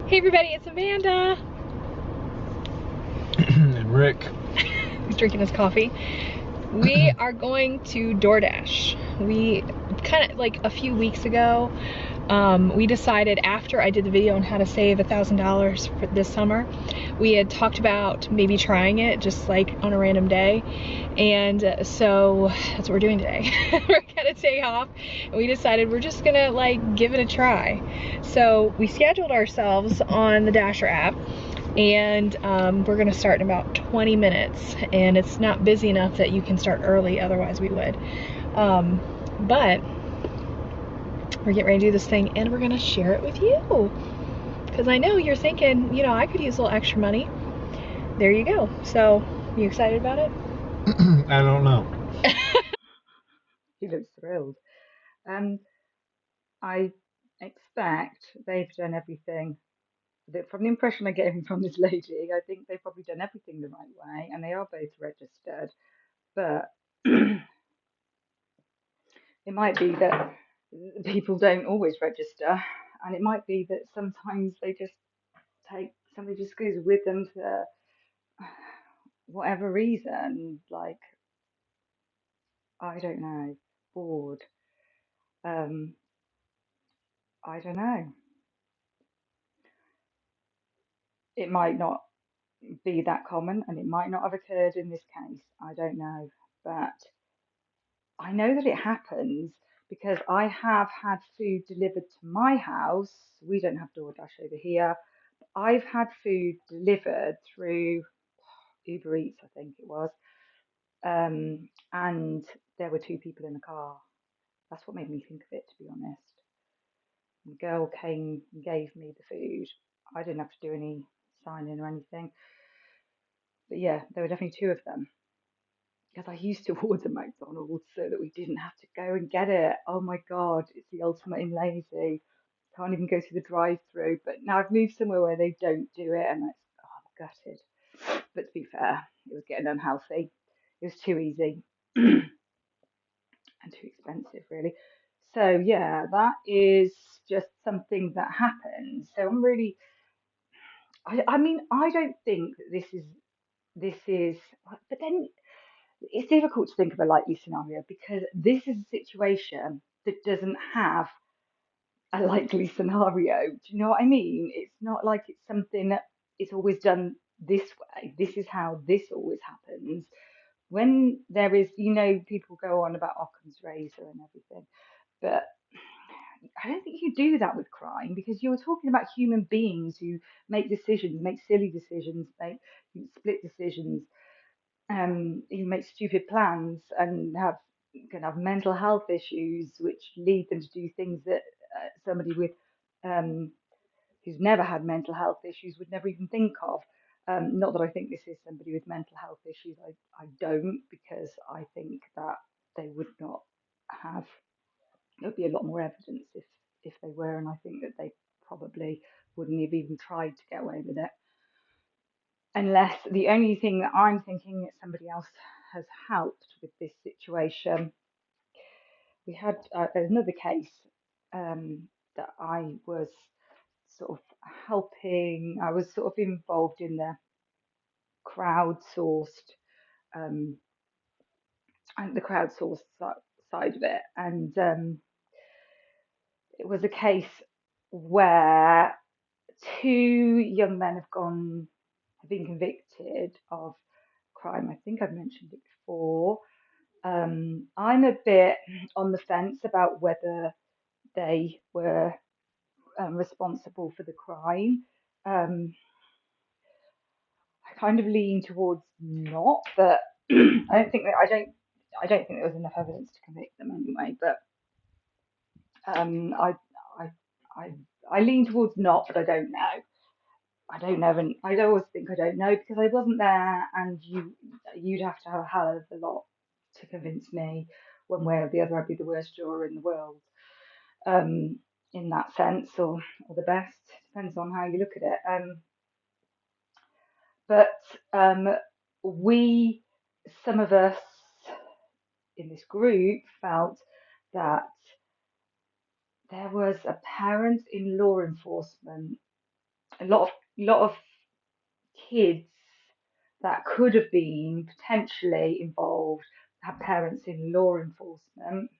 Hey everybody, it's Amanda. And Rick. He's drinking his coffee. We are going to DoorDash. We kind of like a few weeks ago, we decided after I did the video on how to save $1,000 for this summer, we had talked about maybe trying it just like on a random day. And so that's what we're doing today. We're gonna take off and we decided we're just gonna like give it a try. So we scheduled ourselves on the Dasher app, and we're gonna start in about 20 minutes, and it's not busy enough that you can start early, otherwise we would. But we're getting ready to do this thing and we're gonna share it with you, because I know you're thinking, you know, I could use a little extra money. There you go. So you excited about it? I don't know. He looks thrilled. And I expect they've done everything. From the impression I get from this lady, I think they've probably done everything the right way and they are both registered. But it might be that people don't always register, and it might be that sometimes they just somebody just goes with them for whatever reason, like, I don't know, bored. Um, I don't know. It might not be that common and it might not have occurred in this case. I don't know. But I know that it happens because I have had food delivered to my house. We don't have DoorDash over here. I've had food delivered through Uber Eats, I think it was. And there were two people in the car. That's what made me think of it, to be honest. The girl came and gave me the food. I didn't have to do any signing or anything. But yeah, there were definitely two of them. Because I used to order McDonald's so that we didn't have to go and get it. Oh my God, it's the ultimate in lazy. Can't even go through the drive-through. But now I've moved somewhere where they don't do it, and I'm gutted. But to be fair, it was getting unhealthy. It was too easy and too expensive, really. So yeah, that is just something that happens. So I'm really, I mean, I don't think that this is, but then it's difficult to think of a likely scenario because this is a situation that doesn't have a likely scenario. Do you know what I mean? It's not like it's something that it's always done this way. This is how this always happens. When there is, people go on about Occam's razor and everything, but I don't think you do that with crime because you're talking about human beings who make decisions, make silly decisions, make split decisions, even make stupid plans and can have mental health issues, which lead them to do things that somebody with um, who's never had mental health issues would never even think of. Not that I think this is somebody with mental health issues. I don't, because I think that they would not have. There would be a lot more evidence if they were, and I think that they probably wouldn't have even tried to get away with it unless the only thing that I'm thinking that somebody else has helped with this situation. We had another case that I was sort of helping. I was sort of involved in the crowdsourced um, and the crowdsourced side of it, and it was a case where two young men have been convicted of crime. I think I've mentioned it before. I'm a bit on the fence about whether they were responsible for the crime. Um, I kind of lean towards not, but I don't think there was enough evidence to convict them anyway. But um, I I I I lean towards not, but I don't know. I don't know, and I always think I don't know because I wasn't there, and you'd have to have a hell of a lot to convince me one way or the other. I'd be the worst juror in the world, um, in that sense, or the best, depends on how you look at it. But we, some of us in this group, felt that there was a parent in law enforcement a lot of kids that could have been potentially involved had parents in law enforcement.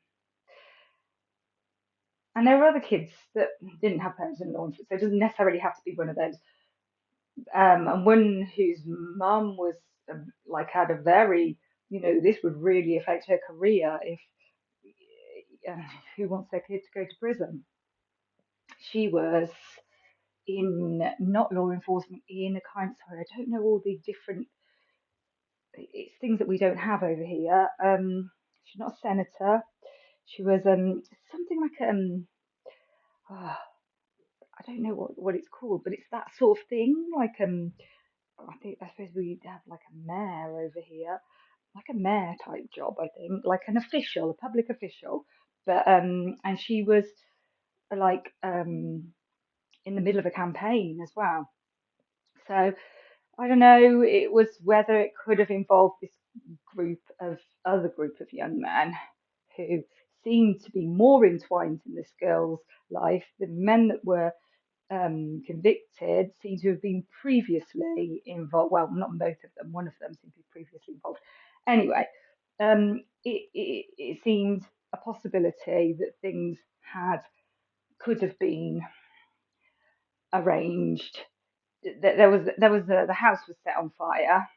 And there were other kids that didn't have parents in law enforcement, so it doesn't necessarily have to be one of those. And one whose mum was like had a very, this would really affect her career if uh, who wants their kid to go to prison. She was in not law enforcement, in a kind. Sorry, I don't know all the different. It's things that we don't have over here. She's not a senator. She was something like oh, I don't know what it's called, but it's that sort of thing. Like I suppose we have like a mayor over here, like a mayor type job. I think like an official, a public official. But and she was like in the middle of a campaign as well. So I don't know. It was whether it could have involved this group of young men who seemed to be more entwined in this girl's life. The men that were convicted seem to have been previously involved. Well, not both of them. One of them seemed to be previously involved. Anyway, it seemed a possibility that things could have been arranged. The house was set on fire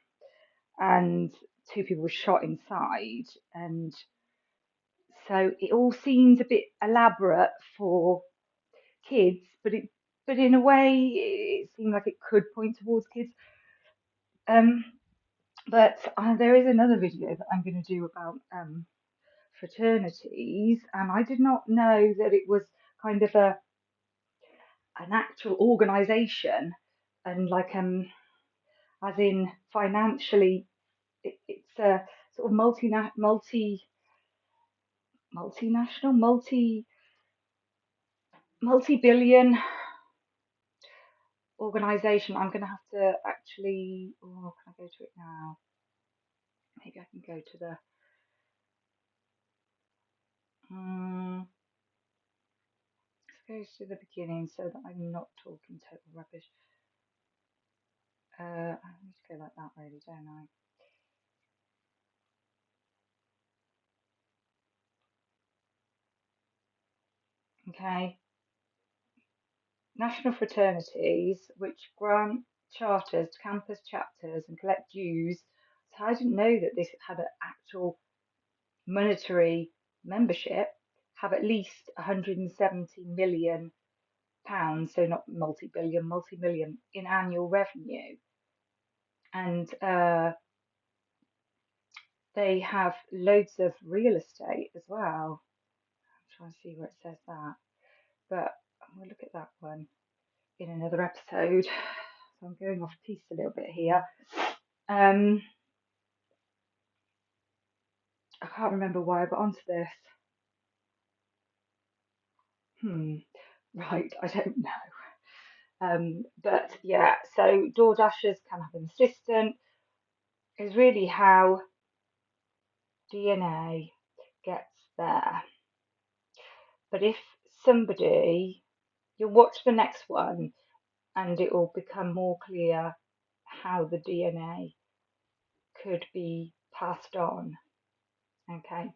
and two people were shot inside, and so it all seemed a bit elaborate for kids, but in a way it seemed like it could point towards kids. Um, but there is another video that I'm going to do about fraternities, and I did not know that it was kind of an actual organisation, and like as in financially, it's a sort of multinational, multi-billion organisation. I'm going to have to actually. Oh, can I go to it now? Maybe I can go to the. Let's go to the beginning so that I'm not talking total rubbish. I need to go like that, really, don't I? Okay. National fraternities, which grant charters to campus chapters and collect dues. So I didn't know that this had an actual monetary membership, have at least 170 million pounds, so not multi-billion, multi-million in annual revenue. And they have loads of real estate as well. I'm trying to see where it says that, but we'll look at that one in another episode. So I'm going off piece a little bit here. I can't remember why I got onto this. Right, I don't know. But yeah, so DoorDashers can have an assistant is really how DNA gets there. But if somebody, you'll watch the next one and it will become more clear how the DNA could be passed on. Okay.